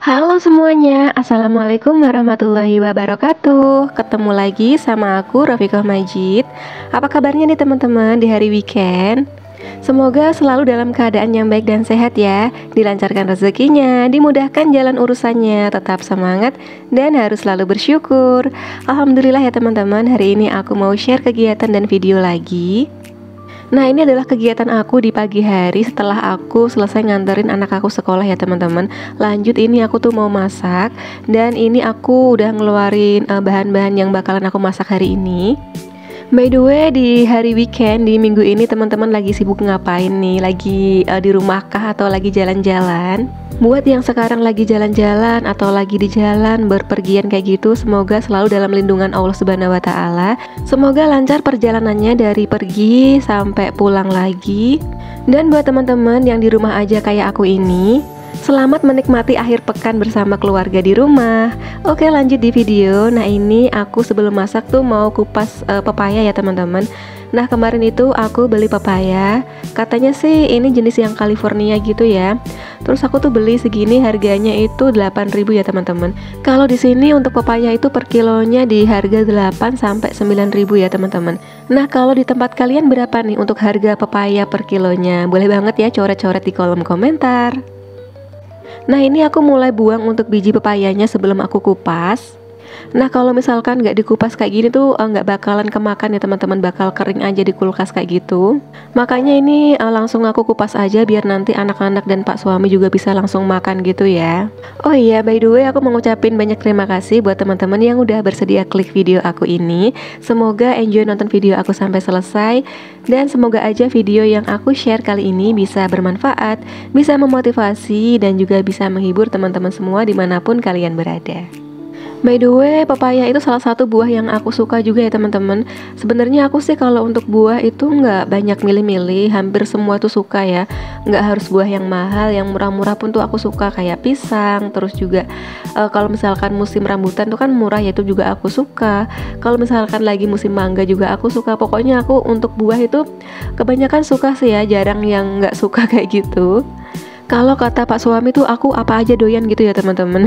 Halo semuanya, Assalamualaikum warahmatullahi wabarakatuh. Ketemu lagi sama aku, Rafiqah Majid. Apa kabarnya nih teman-teman di hari weekend? Semoga selalu dalam keadaan yang baik dan sehat ya. Dilancarkan rezekinya, dimudahkan jalan urusannya, tetap semangat dan harus selalu bersyukur. Alhamdulillah ya teman-teman, hari ini aku mau share kegiatan dan video lagi. Nah, ini adalah kegiatan aku di pagi hari setelah aku selesai nganterin anak aku sekolah ya teman-teman. Lanjut, ini aku tuh mau masak. Dan ini aku udah ngeluarin bahan-bahan yang bakalan aku masak hari ini. By the way, di hari weekend, di minggu ini teman-teman lagi sibuk ngapain nih? Lagi di rumah kah atau lagi jalan-jalan? Buat yang sekarang lagi jalan-jalan atau lagi di jalan berpergian kayak gitu, semoga selalu dalam lindungan Allah Subhanahu wa taala. Semoga lancar perjalanannya dari pergi sampai pulang lagi. Dan buat teman-teman yang di rumah aja kayak aku ini, selamat menikmati akhir pekan bersama keluarga di rumah. Oke, lanjut di video. Nah, ini aku sebelum masak tuh mau kupas pepaya ya teman-teman. Nah, kemarin itu aku beli pepaya. Katanya sih ini jenis yang California gitu ya. Terus aku tuh beli segini, harganya itu 8.000 ya teman-teman. Kalau di sini untuk pepaya itu per kilonya di harga 8 sampai 9.000 ya teman-teman. Nah, kalau di tempat kalian berapa nih untuk harga pepaya per kilonya? Boleh banget ya coret-coret di kolom komentar. Nah, ini aku mulai buang untuk biji pepayanya sebelum aku kupas. Nah, kalau misalkan nggak dikupas kayak gini tuh nggak bakalan kemakan ya teman-teman, bakal kering aja di kulkas kayak gitu. Makanya ini langsung aku kupas aja biar nanti anak-anak dan pak suami juga bisa langsung makan gitu ya. Oh iya, by the way aku mau ngucapin banyak terima kasih buat teman-teman yang udah bersedia klik video aku ini. Semoga enjoy nonton video aku sampai selesai. Dan semoga aja video yang aku share kali ini bisa bermanfaat, bisa memotivasi, dan juga bisa menghibur teman-teman semua dimanapun kalian berada. By the way, pepaya itu salah satu buah yang aku suka juga ya teman-teman. Sebenarnya aku sih kalau untuk buah itu nggak banyak milih-milih, hampir semua tuh suka ya. Nggak harus buah yang mahal, yang murah-murah pun tuh aku suka, kayak pisang. Terus juga kalau misalkan musim rambutan tuh kan murah ya, itu juga aku suka. Kalau misalkan lagi musim mangga juga aku suka. Pokoknya aku untuk buah itu kebanyakan suka sih ya, jarang yang nggak suka kayak gitu. Kalau kata pak suami tuh aku apa aja doyan gitu ya teman-teman.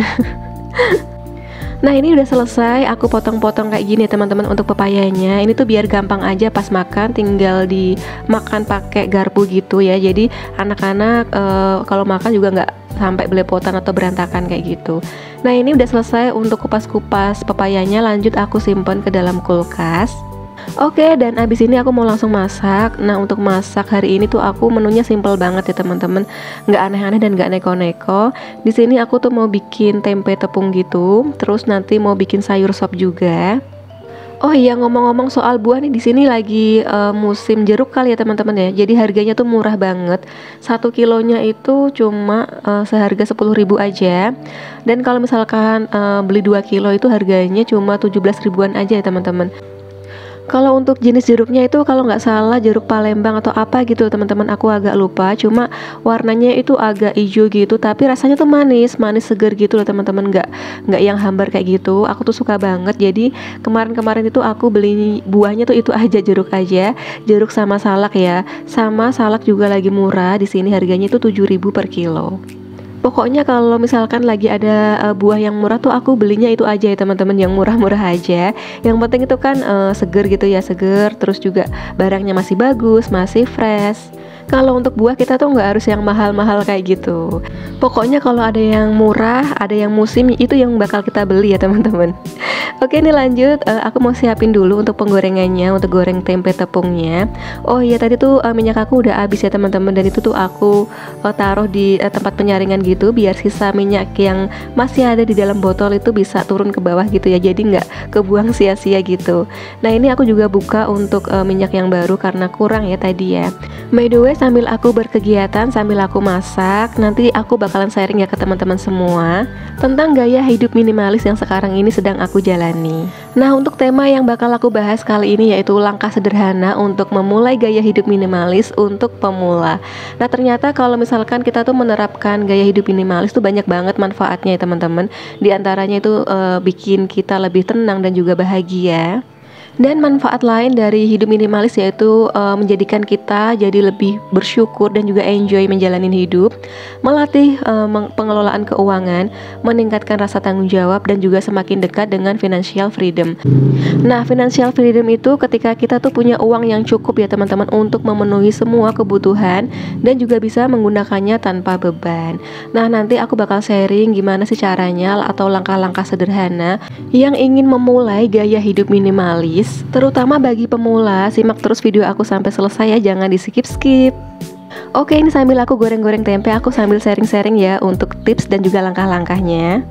Nah, ini udah selesai, aku potong-potong kayak gini teman-teman untuk pepayanya. Ini tuh biar gampang aja pas makan, tinggal dimakan pakai garpu gitu ya. Jadi anak-anak kalau makan juga nggak sampai belepotan atau berantakan kayak gitu. Nah, ini udah selesai untuk kupas-kupas pepayanya. Lanjut aku simpen ke dalam kulkas. Oke, dan abis ini aku mau langsung masak. Nah, untuk masak hari ini tuh aku menunya simple banget ya teman-teman, nggak aneh-aneh dan nggak neko-neko. Di sini aku tuh mau bikin tempe tepung gitu, terus nanti mau bikin sayur sop juga. Oh iya, ngomong-ngomong soal buah nih, di sini lagi musim jeruk kali ya teman-teman ya. Jadi harganya tuh murah banget. 1 kilonya itu cuma seharga 10.000 aja. Dan kalau misalkan beli 2 kilo itu harganya cuma 17 ribuan aja ya teman-teman. Kalau untuk jenis jeruknya itu kalau nggak salah jeruk Palembang atau apa gitu teman-teman, aku agak lupa. Cuma warnanya itu agak hijau gitu, tapi rasanya tuh manis seger gitu loh teman-teman, nggak yang hambar kayak gitu. Aku tuh suka banget. Jadi kemarin-kemarin itu aku beli buahnya tuh itu aja, jeruk sama salak ya. Sama salak juga lagi murah di sini, harganya itu 7.000 per kilo. Pokoknya kalau misalkan lagi ada buah yang murah tuh aku belinya itu aja ya teman-teman, yang murah-murah aja. Yang penting itu kan seger gitu ya, seger, terus juga barangnya masih bagus, masih fresh. Kalau untuk buah kita tuh nggak harus yang mahal-mahal kayak gitu. Pokoknya kalau ada yang murah, ada yang musim, itu yang bakal kita beli ya teman-teman. Oke, ini lanjut, aku mau siapin dulu untuk penggorengannya, untuk goreng tempe tepungnya. Oh iya, tadi tuh minyak aku udah habis ya teman-teman, dan itu tuh aku taruh di tempat penyaringan gitu, biar sisa minyak yang masih ada di dalam botol itu bisa turun ke bawah gitu ya, jadi nggak kebuang sia-sia gitu. Nah, ini aku juga buka untuk minyak yang baru karena kurang ya tadi ya. By the way, sambil aku berkegiatan, sambil aku masak, nanti aku bakalan sharing ya ke teman-teman semua tentang gaya hidup minimalis yang sekarang ini sedang aku jalani. Nah, untuk tema yang bakal aku bahas kali ini yaitu langkah sederhana untuk memulai gaya hidup minimalis untuk pemula. Nah, ternyata kalau misalkan kita tuh menerapkan gaya hidup minimalis tuh banyak banget manfaatnya ya teman-teman. Di antaranya itu bikin kita lebih tenang dan juga bahagia. Dan manfaat lain dari hidup minimalis yaitu menjadikan kita jadi lebih bersyukur dan juga enjoy menjalani hidup, melatih pengelolaan keuangan, meningkatkan rasa tanggung jawab dan juga semakin dekat dengan financial freedom. Nah, financial freedom itu ketika kita tuh punya uang yang cukup ya teman-teman untuk memenuhi semua kebutuhan dan juga bisa menggunakannya tanpa beban. Nah, nanti aku bakal sharing gimana sih caranya atau langkah-langkah sederhana yang ingin memulai gaya hidup minimalis. Terutama bagi pemula, simak terus video aku sampai selesai ya, jangan di skip-skip. Oke, ini sambil aku goreng-goreng tempe, aku sambil sharing-sharing ya untuk tips dan juga langkah-langkahnya.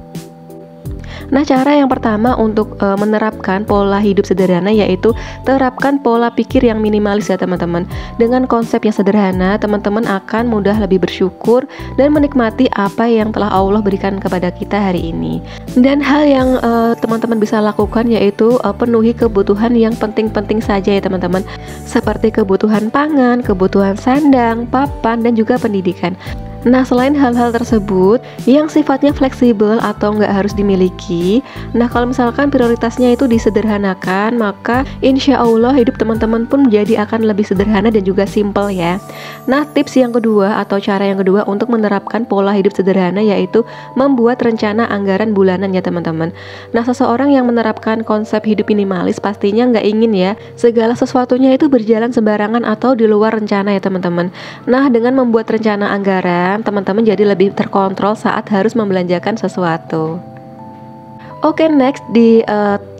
Nah, cara yang pertama untuk menerapkan pola hidup sederhana yaitu terapkan pola pikir yang minimalis ya teman-teman. Dengan konsep yang sederhana, teman-teman akan mudah lebih bersyukur dan menikmati apa yang telah Allah berikan kepada kita hari ini. Dan hal yang teman-teman bisa lakukan yaitu penuhi kebutuhan yang penting-penting saja ya teman-teman, seperti kebutuhan pangan, kebutuhan sandang, papan, dan juga pendidikan. Nah, selain hal-hal tersebut yang sifatnya fleksibel atau nggak harus dimiliki, nah kalau misalkan prioritasnya itu disederhanakan, maka insya Allah hidup teman-teman pun jadi akan lebih sederhana dan juga simple ya. Nah, tips yang kedua atau cara yang kedua untuk menerapkan pola hidup sederhana yaitu membuat rencana anggaran bulanan ya teman-teman. Nah, seseorang yang menerapkan konsep hidup minimalis pastinya nggak ingin ya segala sesuatunya itu berjalan sembarangan atau di luar rencana ya teman-teman. Nah, dengan membuat rencana anggaran, teman-teman jadi lebih terkontrol saat harus membelanjakan sesuatu. Oke, next di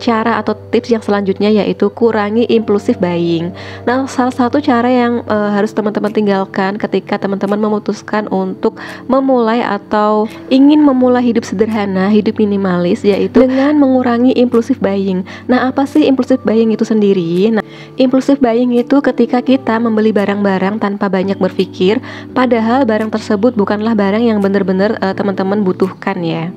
cara atau tips yang selanjutnya yaitu kurangi impulsif buying. Nah, salah satu cara yang harus teman-teman tinggalkan ketika teman-teman memutuskan untuk memulai atau ingin memulai hidup sederhana, hidup minimalis, yaitu dengan mengurangi impulsif buying. Nah, apa sih impulsif buying itu sendiri? Nah, impulsif buying itu ketika kita membeli barang-barang tanpa banyak berpikir, padahal barang tersebut bukanlah barang yang benar-benar teman-teman butuhkan ya.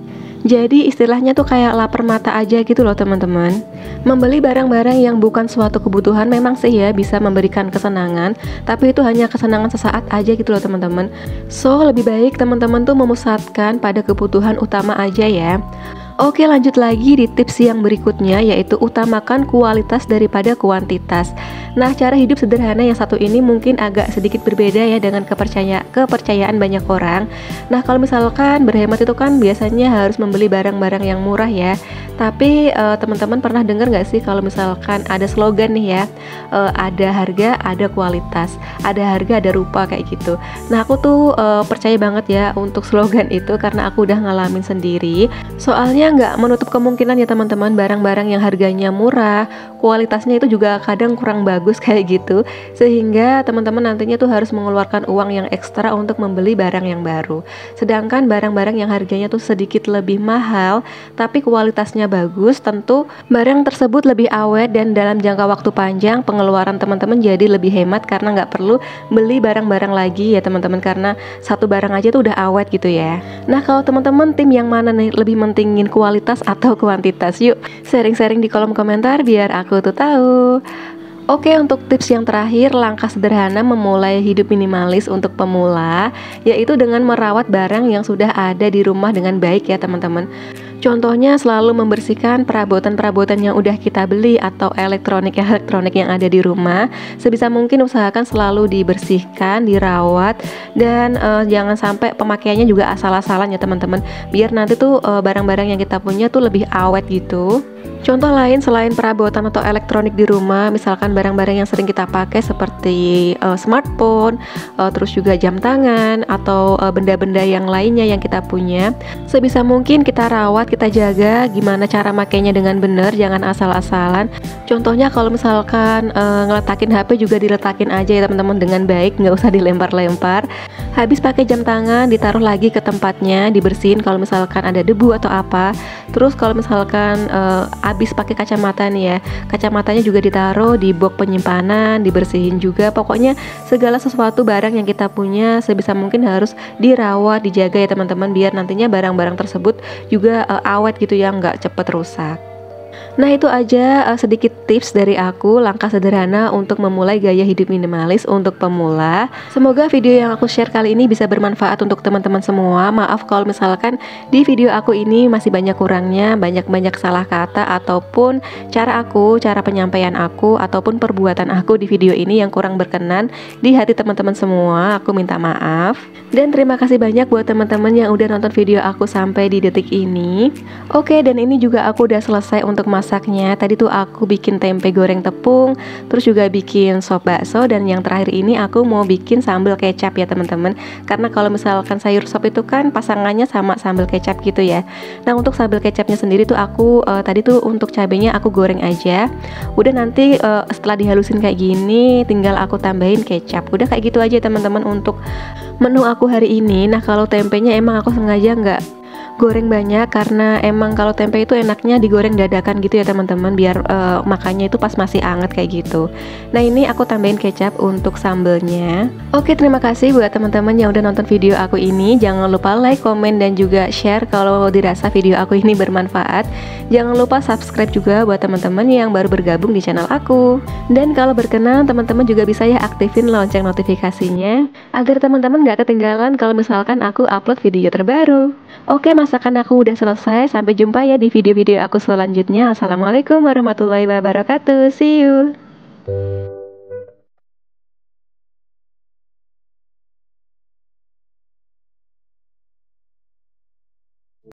Jadi istilahnya tuh kayak lapar mata aja gitu loh teman-teman. Membeli barang-barang yang bukan suatu kebutuhan memang sih ya bisa memberikan kesenangan, tapi itu hanya kesenangan sesaat aja gitu loh teman-teman. So lebih baik teman-teman tuh memusatkan pada kebutuhan utama aja ya. Oke, lanjut lagi di tips yang berikutnya yaitu utamakan kualitas daripada kuantitas. Nah, cara hidup sederhana yang satu ini mungkin agak sedikit berbeda ya dengan kepercayaan banyak orang. Nah, kalau misalkan berhemat itu kan biasanya harus membeli barang-barang yang murah ya. Tapi teman-teman pernah dengar nggak sih kalau misalkan ada slogan nih ya, ada harga, ada kualitas, ada harga, ada rupa kayak gitu. Nah, aku tuh percaya banget ya untuk slogan itu karena aku udah ngalamin sendiri. Soalnya nggak menutup kemungkinan ya teman-teman, barang-barang yang harganya murah, kualitasnya itu juga kadang kurang bagus kayak gitu, sehingga teman-teman nantinya tuh harus mengeluarkan uang yang ekstra untuk membeli barang yang baru. Sedangkan barang-barang yang harganya tuh sedikit lebih mahal, tapi kualitasnya bagus, tentu barang tersebut lebih awet dan dalam jangka waktu panjang pengeluaran teman-teman jadi lebih hemat karena nggak perlu beli barang-barang lagi ya teman-teman, karena satu barang aja tuh udah awet gitu ya. Nah, kalau teman-teman tim yang mana nih, lebih mentingin kualitas atau kuantitas? Yuk sharing-sharing di kolom komentar biar aku tuh tahu. Oke, untuk tips yang terakhir, langkah sederhana memulai hidup minimalis untuk pemula yaitu dengan merawat barang yang sudah ada di rumah dengan baik ya teman-teman. Contohnya selalu membersihkan perabotan-perabotan yang udah kita beli atau elektronik yang ada di rumah. Sebisa mungkin usahakan selalu dibersihkan, dirawat, dan jangan sampai pemakaiannya juga asal-asalan ya teman-teman, biar nanti tuh barang-barang yang kita punya tuh lebih awet gitu. Contoh lain selain perabotan atau elektronik di rumah, misalkan barang-barang yang sering kita pakai seperti smartphone, terus juga jam tangan atau benda-benda yang lainnya yang kita punya, sebisa mungkin kita rawat, kita jaga gimana cara makainya dengan benar, jangan asal-asalan. Contohnya kalau misalkan ngeletakin HP juga diletakin aja ya teman-teman dengan baik, nggak usah dilempar-lempar. Habis pakai jam tangan ditaruh lagi ke tempatnya, dibersihin kalau misalkan ada debu atau apa. Terus kalau misalkan habis pakai kacamata nih ya, kacamatanya juga ditaruh di box penyimpanan, dibersihin juga. Pokoknya segala sesuatu barang yang kita punya sebisa mungkin harus dirawat, dijaga ya teman-teman, biar nantinya barang-barang tersebut juga awet gitu ya, nggak cepet rusak. Nah itu aja sedikit tips dari aku, langkah sederhana untuk memulai gaya hidup minimalis untuk pemula. Semoga video yang aku share kali ini bisa bermanfaat untuk teman-teman semua. Maaf kalau misalkan di video aku ini masih banyak kurangnya, banyak-banyak salah kata ataupun cara penyampaian aku ataupun perbuatan aku di video ini yang kurang berkenan di hati teman-teman semua. Aku minta maaf. Dan terima kasih banyak buat teman-teman yang udah nonton video aku sampai di detik ini. Oke, dan ini juga aku udah selesai untuk masaknya. Tadi tuh aku bikin tempe goreng tepung, terus juga bikin sop bakso, dan yang terakhir ini aku mau bikin sambal kecap ya teman-teman. Karena kalau misalkan sayur sop itu kan pasangannya sama sambal kecap gitu ya. Nah untuk sambal kecapnya sendiri tuh aku tadi tuh untuk cabenya aku goreng aja. Udah nanti setelah dihalusin kayak gini tinggal aku tambahin kecap. Udah kayak gitu aja teman-teman untuk menu aku hari ini. Nah kalau tempenya emang aku sengaja nggak goreng banyak karena emang kalau tempe itu enaknya digoreng dadakan gitu ya teman-teman, biar makannya itu pas masih anget kayak gitu. Nah ini aku tambahin kecap untuk sambelnya. Oke, terima kasih buat teman-teman yang udah nonton video aku ini. Jangan lupa like, komen, dan juga share kalau dirasa video aku ini bermanfaat. Jangan lupa subscribe juga buat teman-teman yang baru bergabung di channel aku. Dan kalau berkenan teman-teman juga bisa ya aktifin lonceng notifikasinya agar teman-teman gak ketinggalan kalau misalkan aku upload video terbaru. Oke, masakan aku udah selesai. Sampai jumpa ya di video-video aku selanjutnya. Assalamualaikum warahmatullahi wabarakatuh. See you.